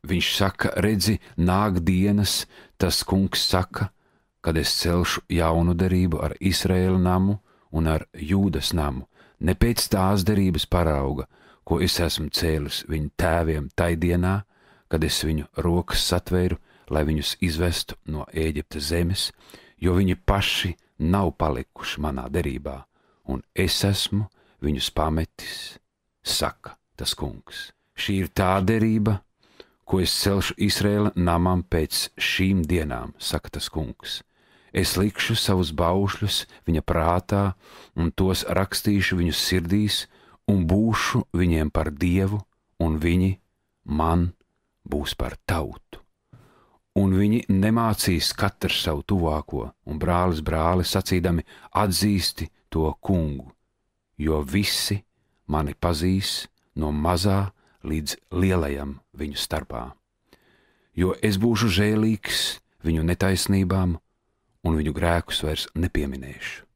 Viņš saka, redzi, nāk dienas, tas kungs saka, kad es celšu jaunu derību ar Izraēla namu un ar Jūdas namu, ne pēc tās derības parauga, ko es esmu cēlis viņu tēviem tai dienā, kad es viņu rokas satvēru, lai viņus izvestu no Ēģiptes zemes, jo viņi paši nav palikuši manā derībā, un es esmu viņus pametis, saka tas kungs. Šī ir tā derība, ko es celšu Izraēla namam pēc šīm dienām, saka tas kungs. Es likšu savus baušļus viņa prātā, un tos rakstīšu viņu sirdīs, un būšu viņiem par Dievu, un viņi man būs par tautu. Un viņi nemācīs katrs savu tuvāko, un brālis brāli sacīdami atzīsti to kungu, jo visi mani pazīs no mazā līdz lielajam viņu starpā. Jo es būšu žēlīgs viņu netaisnībām, un viņu grēkus vairs nepieminēšu.